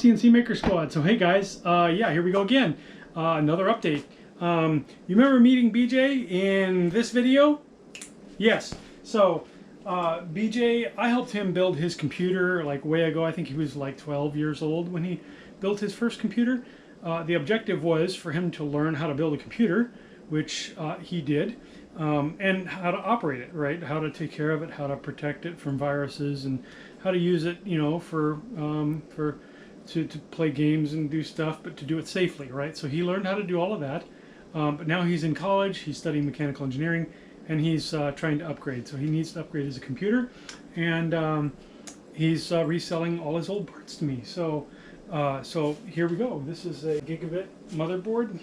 CNC Maker Squad. So hey guys, yeah, here we go again. Another update. You remember meeting BJ in this video? Yes. So BJ, I helped him build his computer like way ago. I think he was like 12 years old when he built his first computer. The objective was for him to learn how to build a computer, which he did, and how to operate it, right? How to take care of it, how to protect it from viruses, and how to use it, you know, to play games and do stuff, but to do it safely, right? So he learned how to do all of that. But now he's in college, he's studying mechanical engineering, and he's trying to upgrade. So he needs to upgrade his computer, and he's reselling all his old parts to me. So here we go. This is a Gigabit motherboard.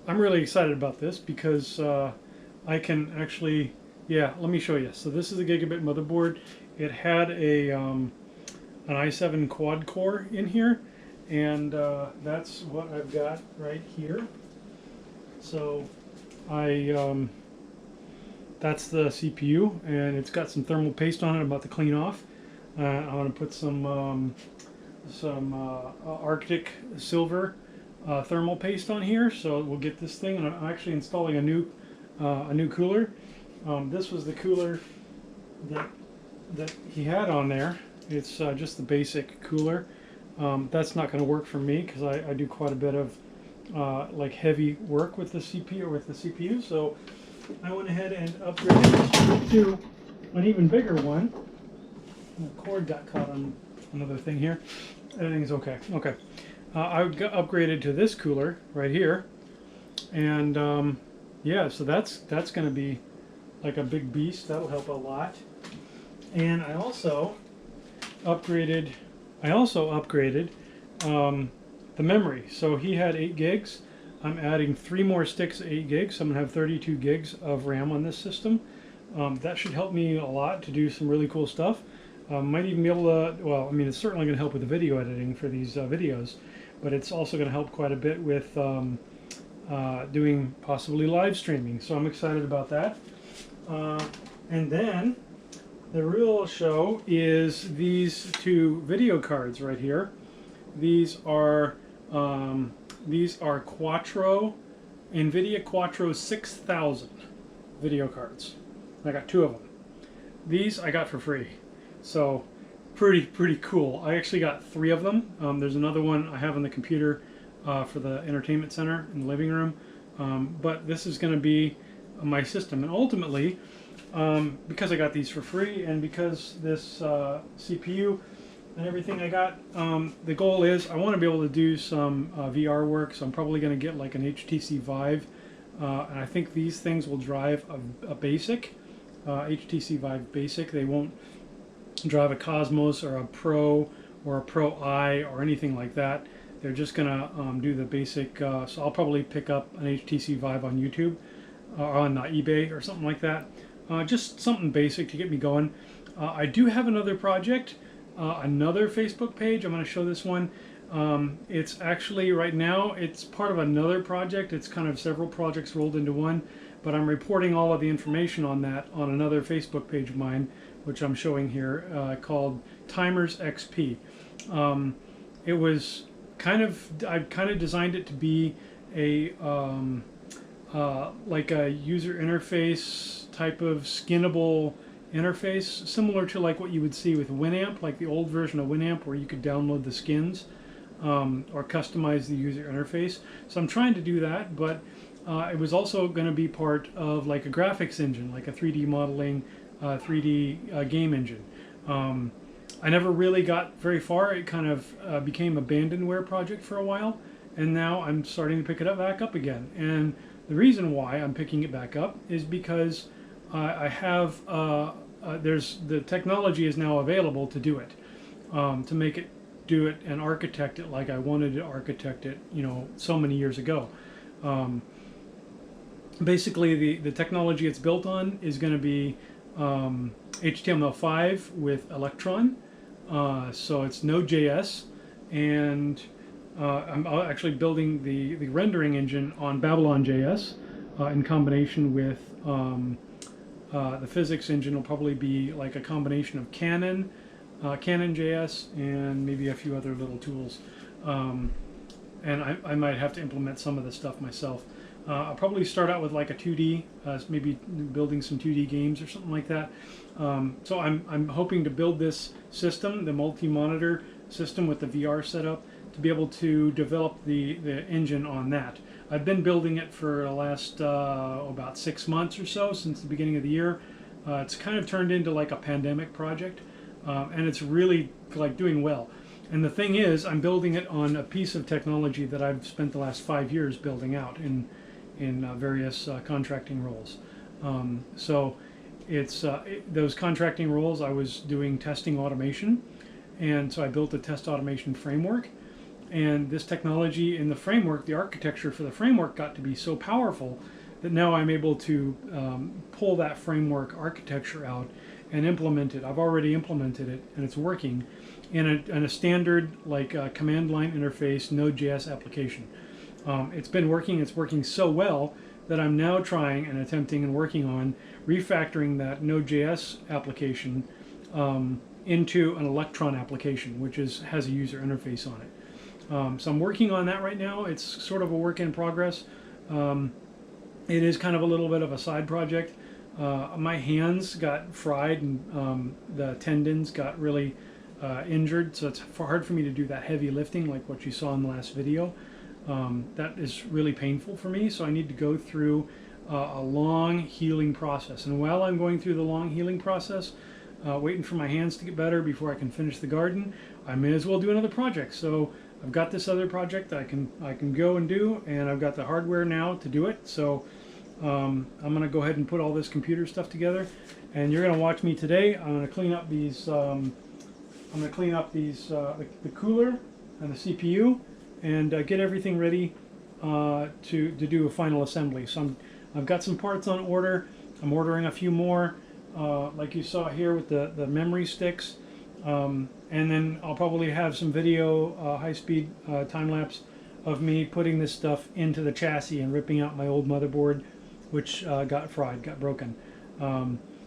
I'm really excited about this because I can actually, yeah, let me show you. So this is a Gigabit motherboard. It had an i7 quad core in here, and that's what I've got right here. So that's the CPU, and it's got some thermal paste on it I'm about to clean off. I'm going to put some Arctic silver thermal paste on here, so we'll get this thing. And I'm actually installing a new cooler. This was the cooler that he had on there. It's just the basic cooler. That's not going to work for me because I do quite a bit of like heavy work with the CPU. So I went ahead and upgraded to an even bigger one. The cord got caught on another thing here. Everything's okay. Okay. I got upgraded to this cooler right here, and yeah, so that's going to be like a big beast. That'll help a lot. And I also upgraded the memory. So he had 8 gigs. I'm adding 3 more sticks of 8 gigs. So I'm going to have 32 gigs of RAM on this system. That should help me a lot to do some really cool stuff. Might even be able to, well, I mean, it's certainly going to help with the video editing for these videos, but it's also going to help quite a bit with doing possibly live streaming. So I'm excited about that. And then the real show is these 2 video cards right here. These are Quattro, NVIDIA Quattro 6000 video cards. I got 2 of them. These I got for free. So pretty cool. I actually got 3 of them. There's another one I have on the computer for the entertainment center in the living room. But this is going to be my system. And ultimately, because I got these for free, and because this CPU and everything I got, the goal is I want to be able to do some VR work. So I'm probably going to get like an HTC Vive. And I think these things will drive a basic, HTC Vive basic. They won't drive a Cosmos or a Pro or a Pro I or anything like that. They're just gonna do the basic, so I'll probably pick up an HTC Vive on YouTube or on eBay or something like that. Just something basic to get me going. I do have another project, another Facebook page. I'm going to show this one. It's actually right now it's part of another project. It's kind of several projects rolled into one, but I'm reporting all of the information on that on another Facebook page of mine, which I'm showing here, called Timers XP. It was I kind of designed it to be a like a user interface type of skinnable interface, similar to like what you would see with Winamp, like the old version of Winamp where you could download the skins or customize the user interface. So I'm trying to do that, but it was also going to be part of like a graphics engine, like a 3D modeling 3D game engine. I never really got very far. It kind of became a abandonware project for a while, and now I'm starting to pick it back up again. And the reason why I'm picking it back up is because I have there's the technology is now available to do it, to make it do it and architect it like I wanted to architect it, you know, so many years ago. Basically, the technology it's built on is going to be HTML5 with Electron, so it's Node.js, and I'm actually building the rendering engine on Babylon.js in combination with the physics engine. Will probably be like a combination of Canon, Canon.js, and maybe a few other little tools. And I might have to implement some of this stuff myself. I'll probably start out with like a 2D, maybe building some 2D games or something like that. So I'm hoping to build this system, the multi-monitor system with the VR setup, to be able to develop the engine on that. I've been building it for the last about 6 months or so, since the beginning of the year. It's kind of turned into like a pandemic project, and it's really like doing well. And the thing is, I'm building it on a piece of technology that I've spent the last 5 years building out in various contracting roles. So it's those contracting roles, I was doing testing automation, and so I built a test automation framework. And this technology in the framework, the architecture for the framework, got to be so powerful that now I'm able to pull that framework architecture out and implement it. I've already implemented it, and it's working in a standard like command line interface Node.js application. It's been working. It's working so well that I'm now trying and attempting and working on refactoring that Node.js application into an Electron application, which has a user interface on it. So I'm working on that right now. It's sort of a work in progress. It is kind of a little bit of a side project. My hands got fried, and the tendons got really injured, so it's hard for me to do that heavy lifting like what you saw in the last video. That is really painful for me, so I need to go through a long healing process. And while I'm going through the long healing process, waiting for my hands to get better before I can finish the garden, I may as well do another project. So I've got this other project that I can go and do, and I've got the hardware now to do it. So I'm going to go ahead and put all this computer stuff together, and you're going to watch me today. I'm going to clean up these. I'm going to clean up these the cooler and the CPU, and get everything ready to do a final assembly. So I've got some parts on order. I'm ordering a few more, like you saw here with the memory sticks. And then I'll probably have some video, high-speed time-lapse of me putting this stuff into the chassis and ripping out my old motherboard, which got fried, got broken.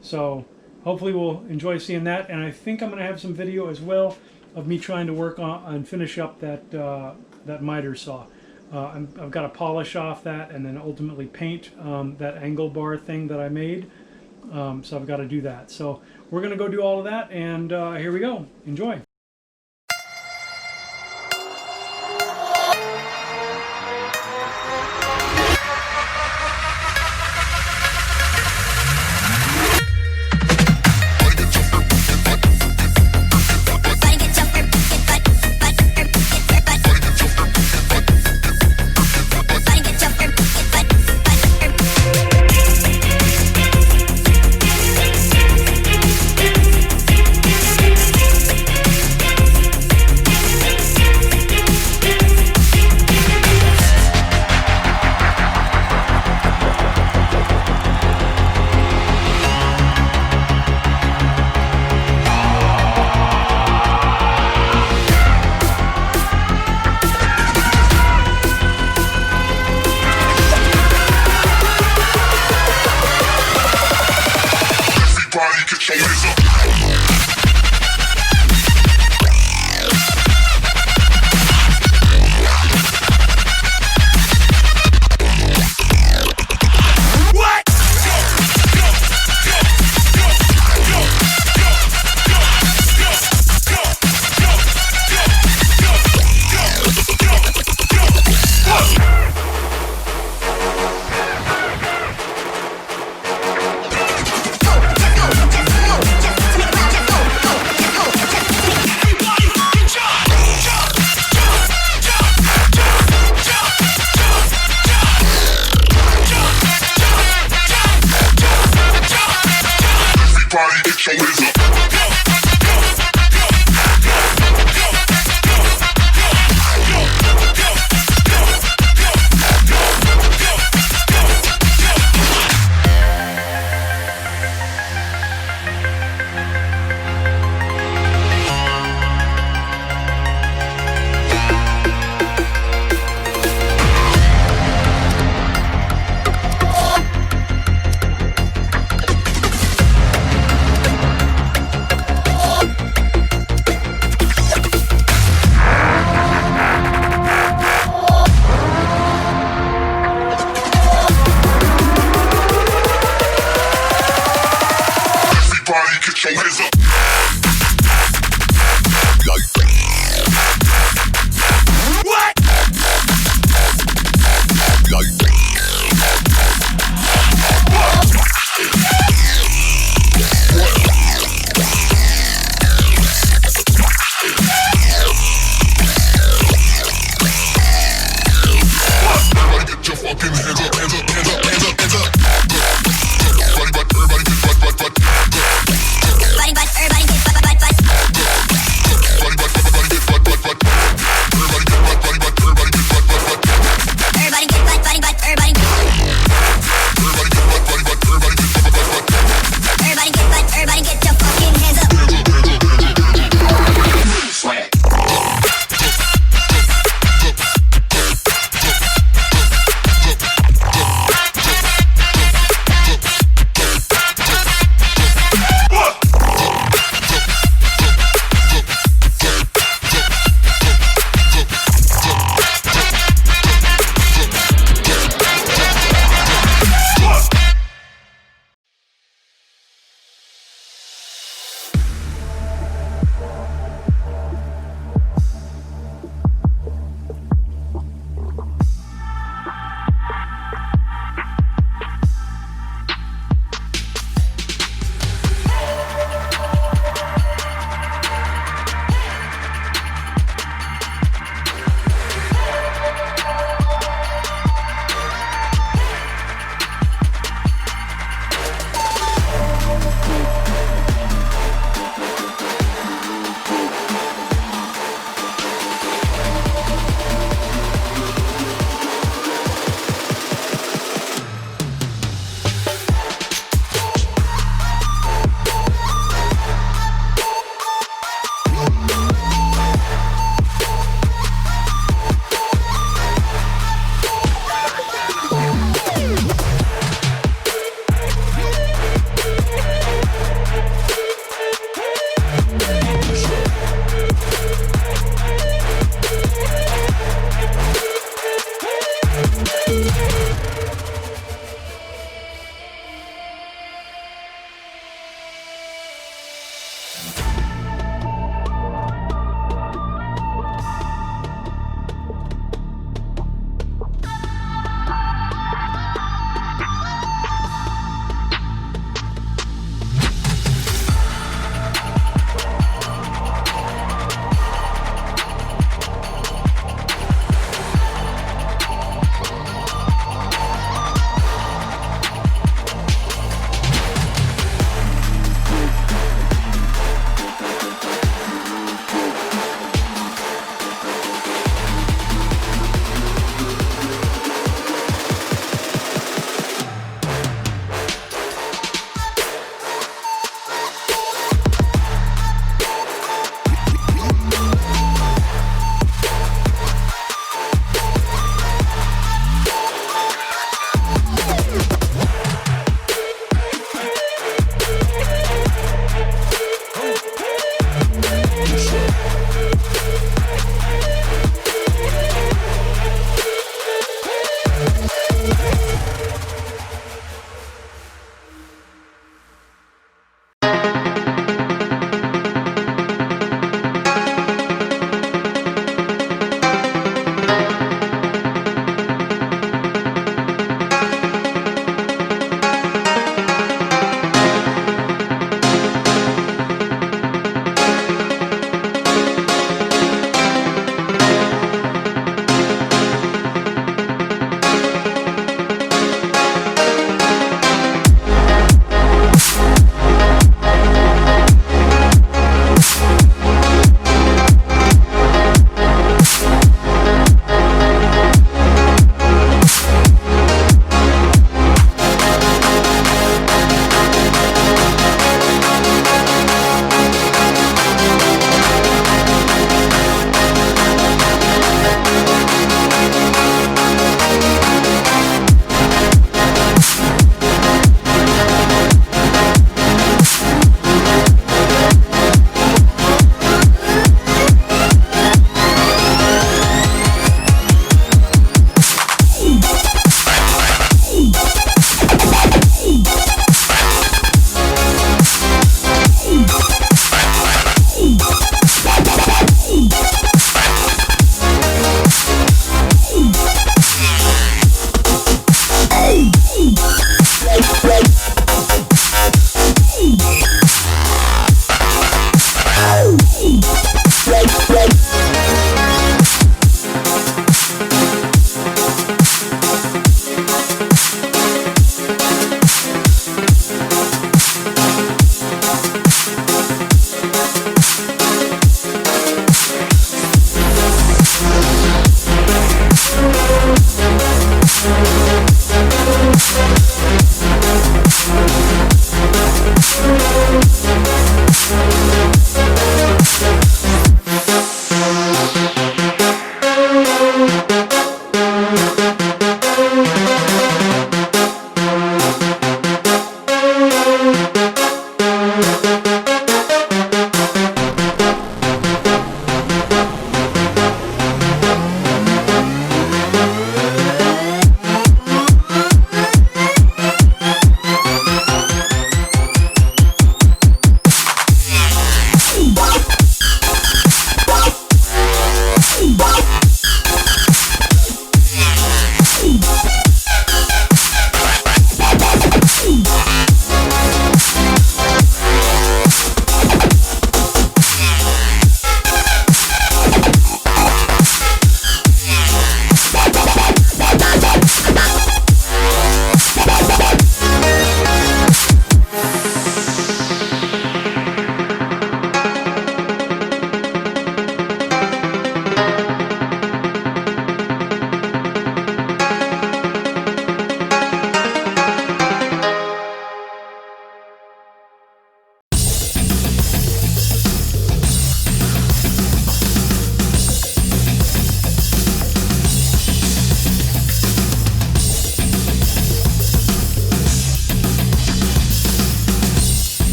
So hopefully we'll enjoy seeing that. And I think I'm going to have some video as well of me trying to work on and finish up that miter saw. I've got to polish off that and then ultimately paint that angle bar thing that I made. So I've got to do that. So we're going to go do all of that, and here we go. Enjoy.